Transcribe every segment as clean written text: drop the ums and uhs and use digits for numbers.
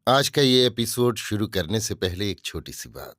आज का ये एपिसोड शुरू करने से पहले एक छोटी सी बात।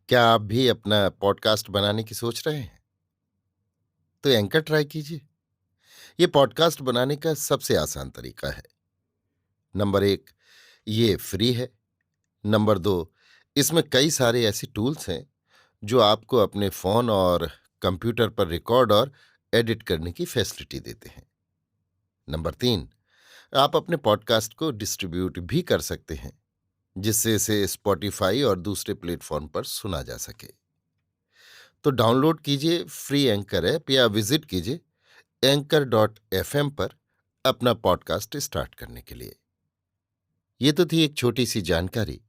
क्या आप भी अपना पॉडकास्ट बनाने की सोच रहे हैं? तो एंकर ट्राई कीजिए। ये पॉडकास्ट बनाने का सबसे आसान तरीका है। नंबर एक, ये फ्री है। नंबर दो, इसमें कई सारे ऐसे टूल्स हैं जो आपको अपने फोन और कंप्यूटर पर रिकॉर्ड और एडिट करने की फैसिलिटी देते हैं। नंबर तीन, आप अपने पॉडकास्ट को डिस्ट्रीब्यूट भी कर सकते हैं, जिससे इसे स्पॉटिफाई और दूसरे प्लेटफॉर्म पर सुना जा सके। तो डाउनलोड कीजिए फ्री एंकर ऐप या विजिट कीजिए anchor.fm पर अपना पॉडकास्ट स्टार्ट करने के लिए। ये तो थी एक छोटी सी जानकारी,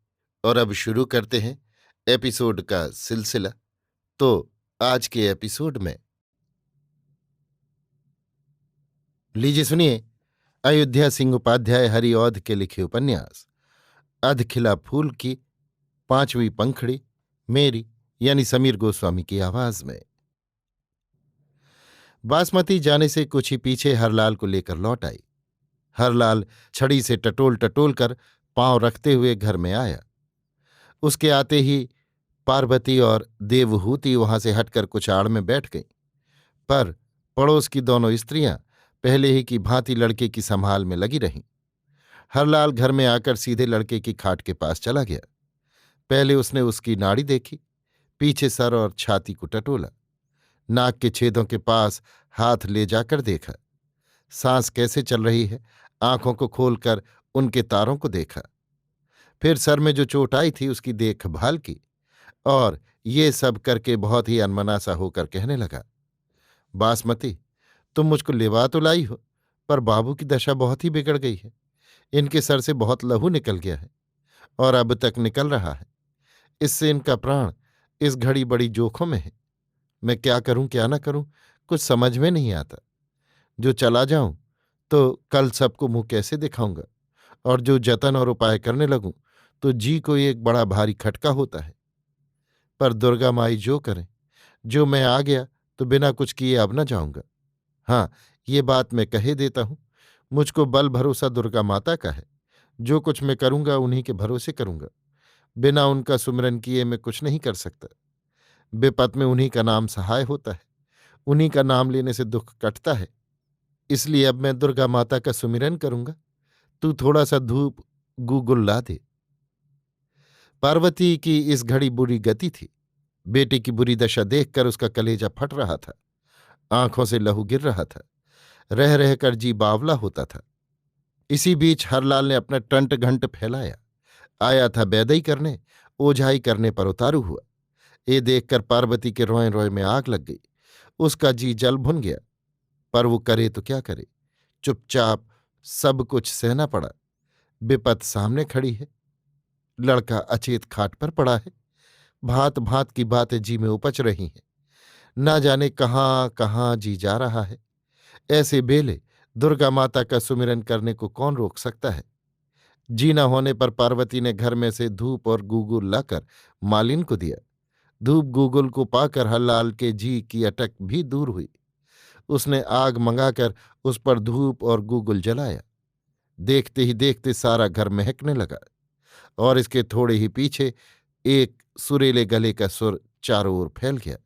और अब शुरू करते हैं एपिसोड का सिलसिला। तो आज के एपिसोड में लीजिए सुनिए अयोध्या सिंह उपाध्याय हरिऔध के लिखे उपन्यास अधखिला फूल की 5वीं पंखड़ी, मेरी यानी समीर गोस्वामी की आवाज में। बासमती जाने से कुछ ही पीछे हरलाल को लेकर लौट आई। हरलाल छड़ी से टटोल टटोल कर पांव रखते हुए घर में आया। उसके आते ही पार्वती और देवहूति वहां से हटकर कुछ आड़ में बैठ गईं, पर पड़ोस की दोनों स्त्रियां पहले ही की भांति लड़के की संभाल में लगी रहीं। हरलाल घर में आकर सीधे लड़के की खाट के पास चला गया। पहले उसने उसकी नाड़ी देखी, पीछे सर और छाती को टटोला, नाक के छेदों के पास हाथ ले जाकर देखा, सांस कैसे चल रही है, आंखों को खोलकर उनके तारों को देखा। फिर सर में जो चोट आई थी उसकी देखभाल की, और ये सब करके बहुत ही अनमना सा होकर कहने लगा, बासमती, तुम मुझको लिवा तो लाई हो, पर बाबू की दशा बहुत ही बिगड़ गई है। इनके सर से बहुत लहू निकल गया है, और अब तक निकल रहा है। इससे इनका प्राण इस घड़ी बड़ी जोखों में है। मैं क्या करूं क्या न करूं, कुछ समझ में नहीं आता। जो चला जाऊं तो कल सबको मुंह कैसे दिखाऊंगा, और जो जतन और उपाय करने लगूं तो जी को एक बड़ा भारी खटका होता है। पर दुर्गा माई जो करें, जो मैं आ गया तो बिना कुछ किए अब न जाऊंगा। हाँ, ये बात मैं कहे देता हूं, मुझको बल भरोसा दुर्गा माता का है। जो कुछ मैं करूंगा उन्हीं के भरोसे करूंगा। बिना उनका सुमिरन किए मैं कुछ नहीं कर सकता। विपत में उन्हीं का नाम सहाय होता है, उन्हीं का नाम लेने से दुख कटता है। इसलिए अब मैं दुर्गा माता का सुमिरन करूंगा। तू थोड़ा सा धूप गूगुल ला दे। पार्वती की इस घड़ी बुरी गति थी। बेटे की बुरी दशा देखकर उसका कलेजा फट रहा था, आंखों से लहू गिर रहा था, रह रहकर जी बावला होता था। इसी बीच हरलाल ने अपना टंट घंट फैलाया। आया था बैदई करने, ओझाई करने पर उतारू हुआ। ये देखकर पार्वती के रोए रोए में आग लग गई। उसका जी जल भुन गया, पर वो करे तो क्या करे। चुपचाप सब कुछ सहना पड़ा। विपत सामने खड़ी है, लड़का अचेत खाट पर पड़ा है, भांत भांत की बातें जी में उपज रही हैं। ना जाने कहाँ कहाँ जी जा रहा है। ऐसे बेले दुर्गा माता का सुमिरन करने को कौन रोक सकता है। जी न होने पर पार्वती ने घर में से धूप और गूगल लाकर मालिन को दिया। धूप गूगल को पाकर हरलाल के जी की अटक भी दूर हुई। उसने आग मंगाकर उस पर धूप और गूगल जलाया। देखते ही देखते सारा घर महकने लगा, और इसके थोड़े ही पीछे एक सुरीले गले का सुर चारों ओर फैल गया।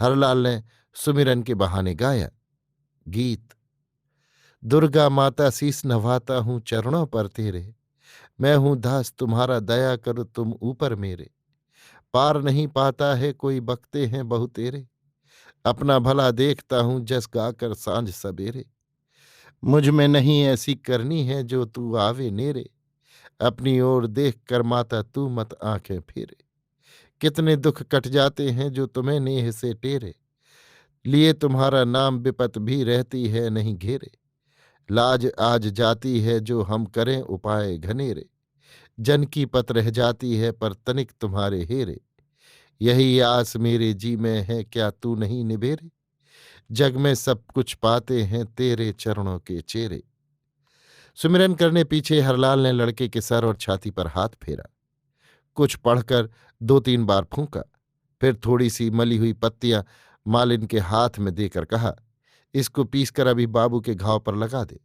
हरलाल ने सुमिरन के बहाने गाया गीत। दुर्गा माता शीस नवाता हूं चरणों पर तेरे, मैं हूं दास तुम्हारा दया करो तुम ऊपर मेरे। पार नहीं पाता है कोई बकते हैं बहु तेरे, अपना भला देखता हूं जस गाकर सांझ सबेरे। मुझ में नहीं ऐसी करनी है जो तू आवे नेरे, अपनी ओर देख कर माता तू मत आंखें फेरे। कितने दुख कट जाते हैं जो तुम्हें नेह से टेरे, लिए तुम्हारा नाम विपत भी रहती है नहीं घेरे। लाज आज जाती है जो हम करें उपाय घनेरे, जन की पत रह जाती है पर तनिक तुम्हारे हेरे। यही आस मेरे जी में है क्या तू नहीं निबेरे, जग में सब कुछ पाते हैं तेरे चरणों के चेरे। सुमिरन करने पीछे हरलाल ने लड़के के सर और छाती पर हाथ फेरा, कुछ पढ़कर 2-3 बार फूंका, फिर थोड़ी सी मली हुई पत्तियां मालिन के हाथ में देकर कहा, इसको पीसकर अभी बाबू के घाव पर लगा दे।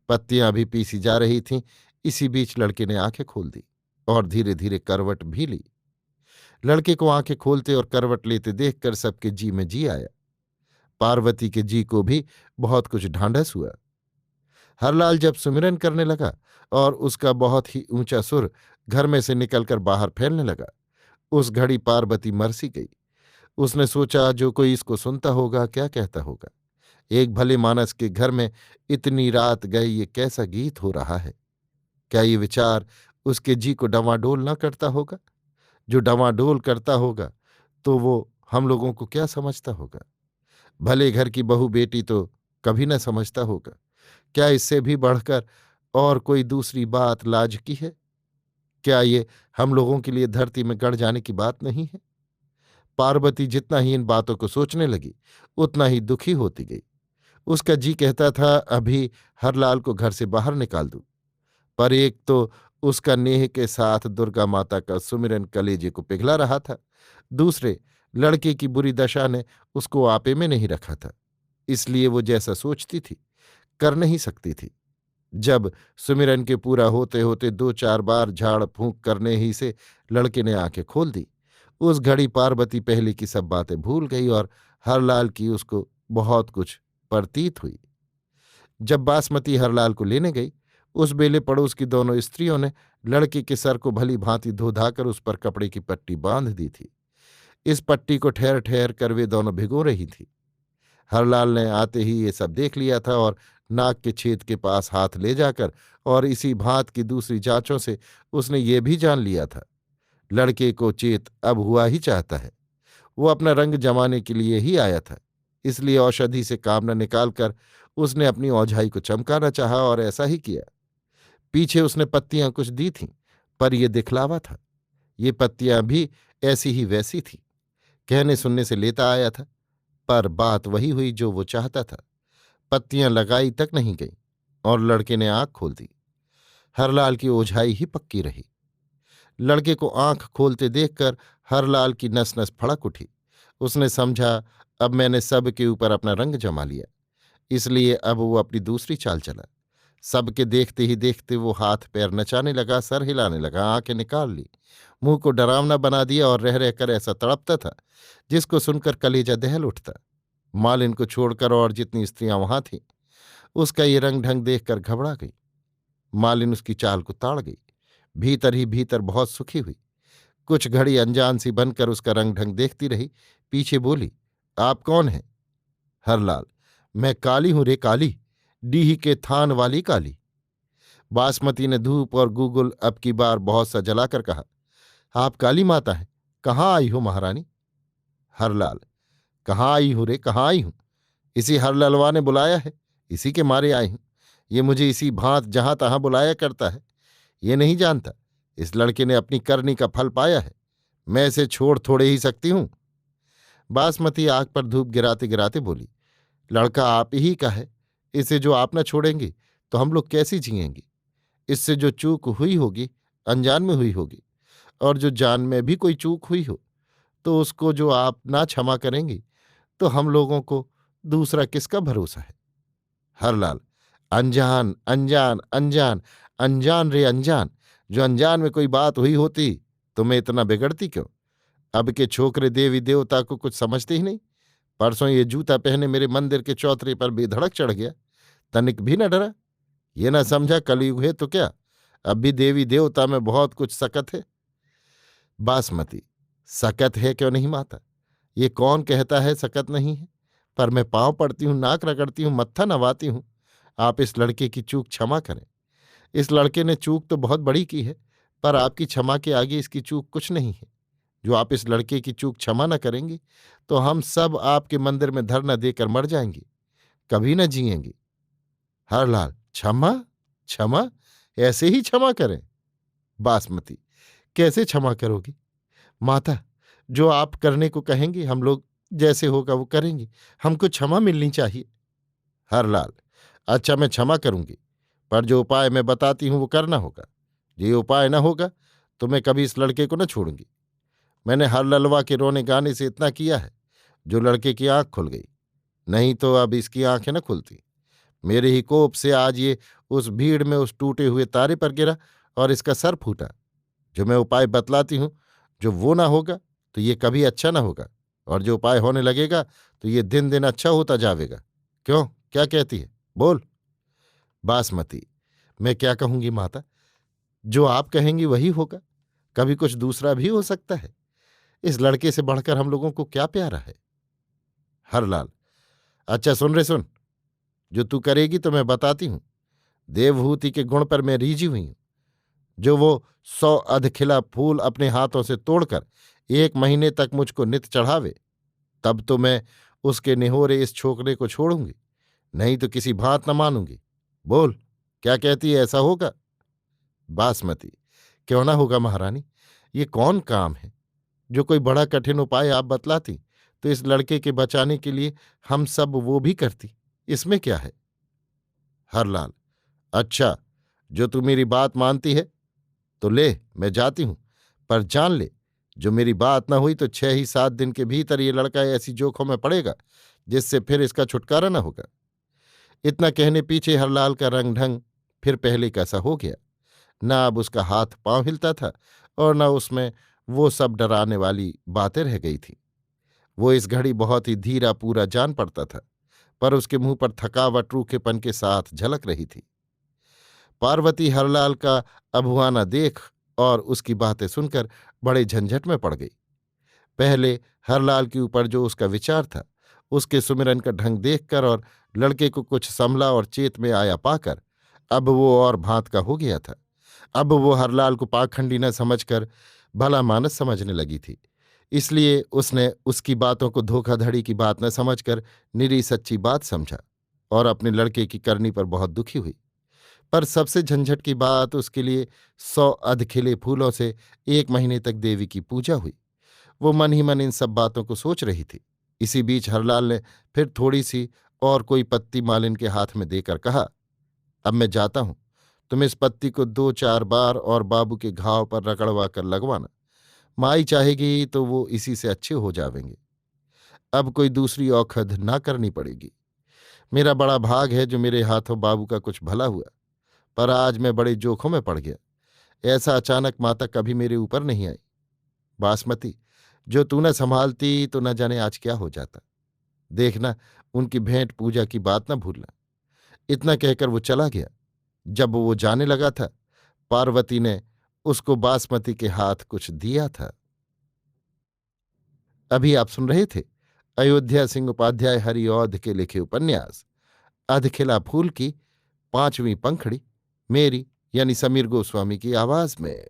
पत्तियां अभी पीसी जा रही थीं, इसी बीच लड़के ने आंखें खोल दी और धीरे धीरे करवट भी ली। लड़के को आंखें खोलते और करवट लेते देखकर सबके जी में जी आया। पार्वती के जी को भी बहुत कुछ ढांढस हुआ। हरलाल जब सुमिरन करने लगा और उसका बहुत ही ऊंचा सुर घर में से निकलकर बाहर फैलने लगा, उस घड़ी पार्वती मरसी गई। उसने सोचा, जो कोई इसको सुनता होगा क्या कहता होगा। एक भले मानस के घर में इतनी रात गए ये कैसा गीत हो रहा है। क्या ये विचार उसके जी को डवाडोल न करता होगा? जो डवाडोल करता होगा तो वो हम लोगों को क्या समझता होगा? भले घर की बहू बेटी तो कभी न समझता होगा। क्या इससे भी बढ़कर और कोई दूसरी बात लाज की है? क्या ये हम लोगों के लिए धरती में गड़ जाने की बात नहीं है? पार्वती जितना ही इन बातों को सोचने लगी उतना ही दुखी होती गई। उसका जी कहता था अभी हरलाल को घर से बाहर निकाल दूं, पर एक तो उसका नेह के साथ दुर्गा माता का सुमिरन कलेजे को पिघला रहा था, दूसरे लड़के की बुरी दशा ने उसको आपे में नहीं रखा था। इसलिए वो जैसा सोचती थी कर नहीं सकती थी। जब सुमिरन के पूरा होते होते 2-4 बार झाड़ फूंक करने ही से लड़के ने आंखें खोल दी, उस घड़ी पार्वती पहले की सब बातें भूल गई और हरलाल की उसको बहुत कुछ प्रतीत हुई। जब बासमती हरलाल को लेने गई, उस बेले पड़ोस की दोनों स्त्रियों ने लड़के के सर को भली भांति धो धाकर उस पर कपड़े की पट्टी बांध दी थी। इस पट्टी को ठहर ठहर कर वे दोनों भिगो रही थी। हरलाल ने आते ही ये सब देख लिया था और नाक के छेद के पास हाथ ले जाकर और इसी भांत की दूसरी जांचों से उसने ये भी जान लिया था लड़के को चेत अब हुआ ही चाहता है। वो अपना रंग जमाने के लिए ही आया था। इसलिए औषधि से काम न निकालकर उसने अपनी औझाई को चमकाना चाहा और ऐसा ही किया। पीछे उसने पत्तियां कुछ दी थीं, पर यह दिखलावा था। ये पत्तियां भी ऐसी ही वैसी थी। कहने सुनने से लेता आया था, पर बात वही हुई जो वो चाहता था। पत्तियां लगाई तक नहीं गईं और लड़के ने आंख खोल दी। हरलाल की ओझाई ही पक्की रही। लड़के को आंख खोलते देखकर हरलाल की नस नस फड़क उठी। उसने समझा अब मैंने सब के ऊपर अपना रंग जमा लिया, इसलिए अब वो अपनी दूसरी चाल चला। सबके देखते ही देखते वो हाथ पैर नचाने लगा, सर हिलाने लगा, आंखें निकाल ली, मुंह को डरावना बना दिया और रह रहकर ऐसा तड़पता था जिसको सुनकर कलेजा दहल उठता। मालिन को छोड़कर और जितनी स्त्रियां वहां थीं, उसका ये रंग ढंग देखकर घबरा गई। मालिन उसकी चाल को ताड़ गई, भीतर ही भीतर बहुत सुखी हुई। कुछ घड़ी अनजान सी बनकर उसका रंग ढंग देखती रही, पीछे बोली, आप कौन हैं? हरलाल, मैं काली हूं रे काली, डीही के थान वाली काली। बासमती ने धूप और गूगल अब की बार बहुत सा जलाकर कहा, आप काली माता हैं, कहाँ आई हो महारानी? हरलाल, कहाँ आई हूं रे, कहाँ आई हूं? इसी हरललवा ने बुलाया है, इसी के मारे आई हूं। ये मुझे इसी भांत जहां तहां बुलाया करता है। ये नहीं जानता इस लड़के ने अपनी करनी का फल पाया है, मैं इसे छोड़ थोड़े ही सकती हूं। बासमती आग पर धूप गिराते गिराते बोली, लड़का आप ही का है, इसे जो आप न छोड़ेंगी तो हम लोग कैसी जिएंगे? इससे जो चूक हुई होगी अनजान में हुई होगी, और जो जान में भी कोई चूक हुई हो तो उसको जो आप ना क्षमा करेंगी तो हम लोगों को दूसरा किसका भरोसा है? हरलाल, अनजान अनजान अनजान, अनजान रे अनजान। जो अनजान में कोई बात हुई होती तो मैं इतना बिगड़ती क्यों? अब के छोकरे देवी देवता को कुछ समझते ही नहीं। परसों ये जूता पहने मेरे मंदिर के चौतरे पर बेधड़क चढ़ गया, तनिक भी न डरा। ये न समझा कलयुग है तो क्या, अब भी देवी देवता में बहुत कुछ सकत है। बासमती, सकत है क्यों नहीं माता? ये कौन कहता है सकत नहीं है? पर मैं पांव पड़ती हूं, नाक रगड़ती हूं, मत्था नवाती हूं। आप इस लड़के की चूक क्षमा करें। इस लड़के ने चूक तो बहुत बड़ी की है, पर आपकी क्षमा के आगे इसकी चूक कुछ नहीं है। जो आप इस लड़के की चूक क्षमा न करेंगी तो हम सब आपके मंदिर में धरना देकर मर जाएंगे, कभी न जिएंगे। हरलाल, क्षमा? क्षमा? ऐसे ही क्षमा करें? बासमती, कैसे क्षमा करोगी माता? जो आप करने को कहेंगे हम लोग जैसे होगा वो करेंगे, हमको क्षमा मिलनी चाहिए। हरलाल, अच्छा मैं क्षमा करूंगी, पर जो उपाय मैं बताती हूं वो करना होगा। ये उपाय न होगा तो मैं कभी इस लड़के को न छोड़ूंगी। मैंने हरललवा के रोने गाने से इतना किया है जो लड़के की आंख खुल गई, नहीं तो अब इसकी आंखें न खुलती। मेरे ही कोप से आज ये उस भीड़ में उस टूटे हुए तारे पर गिरा और इसका सर फूटा। जो मैं उपाय बतलाती हूं, जो वो ना होगा तो ये कभी अच्छा ना होगा, और जो उपाय होने लगेगा तो ये दिन दिन अच्छा होता जावेगा। क्यों, क्या कहती है, बोल। बासमती, मैं क्या कहूंगी माता, जो आप कहेंगी वही होगा। कभी कुछ दूसरा भी हो सकता है। इस लड़के से बढ़कर हम लोगों को क्या प्यारा है। हरलाल, अच्छा सुन रे सुन, जो तू करेगी तो मैं बताती हूं। देवहूति के गुण पर मैं रीझी हुई हूं। जो वो 100 अधखिला फूल अपने हाथों से तोड़कर 1 महीने तक मुझको नित चढ़ावे, तब तो मैं उसके निहोरे इस छोकरे को छोड़ूंगी, नहीं तो किसी भांत न मानूंगी। बोल, क्या कहती है, ऐसा होगा? बासमती, क्यों ना होगा महारानी। ये कौन काम है? जो कोई बड़ा कठिन उपाय आप बतलाती तो इस लड़के के बचाने के लिए हम सब वो भी करती। इसमें क्या है? हरलाल, अच्छा, जो तू मेरी बात मानती है तो ले, मैं जाती हूं। पर जान ले, जो मेरी बात न हुई तो 6 ही 7 दिन के भीतर ये लड़का ऐसी जोखों में पड़ेगा जिससे फिर इसका छुटकारा न होगा। इतना कहने पीछे हरलाल का रंग ढंग फिर पहले कैसा हो गया। न अब उसका हाथ पांव हिलता था और न उसमें वो सब डराने वाली बातें रह गई थीं। वो इस घड़ी बहुत ही धीरा पूरा जान पड़ता था, पर उसके मुंह पर थकावट रूखेपन के साथ झलक रही थी। पार्वती हरलाल का अभुआना देख और उसकी बातें सुनकर बड़े झंझट में पड़ गई। पहले हरलाल के ऊपर जो उसका विचार था, उसके सुमिरन का ढंग देखकर और लड़के को कुछ संभला और चेत में आया पाकर अब वो और भांत का हो गया था। अब वो हरलाल को पाखंडी न समझकर भला मानस समझने लगी थी। इसलिए उसने उसकी बातों को धोखाधड़ी की बात न समझकर निरी सच्ची बात समझा और अपने लड़के की करनी पर बहुत दुखी हुई। पर सबसे झंझट की बात, उसके लिए 100 अधखिले फूलों से 1 महीने तक देवी की पूजा हुई। वो मन ही मन इन सब बातों को सोच रही थी। इसी बीच हरलाल ने फिर थोड़ी सी और कोई पत्ती मालिन के हाथ में देकर कहा, अब मैं जाता हूं। तुम इस पत्ती को 2-4 बार और बाबू के घाव पर रगड़वा कर लगवाना। माई चाहेगी तो वो इसी से अच्छे हो जावेंगे। अब कोई दूसरी औखध ना करनी पड़ेगी। मेरा बड़ा भाग है जो मेरे हाथों बाबू का कुछ भला हुआ, पर आज मैं बड़े जोखों में पड़ गया। ऐसा अचानक माता कभी मेरे ऊपर नहीं आई। बासमती, जो तू न संभालती तो न जाने आज क्या हो जाता। देखना, उनकी भेंट पूजा की बात न भूलना। इतना कहकर वो चला गया। जब वो जाने लगा था, पार्वती ने उसको बासमती के हाथ कुछ दिया था। अभी आप सुन रहे थे अयोध्या सिंह उपाध्याय हरिऔध के लिखे उपन्यास अधखिला फूल की 5वीं पंखड़ी, मेरी यानी समीर गोस्वामी की आवाज में।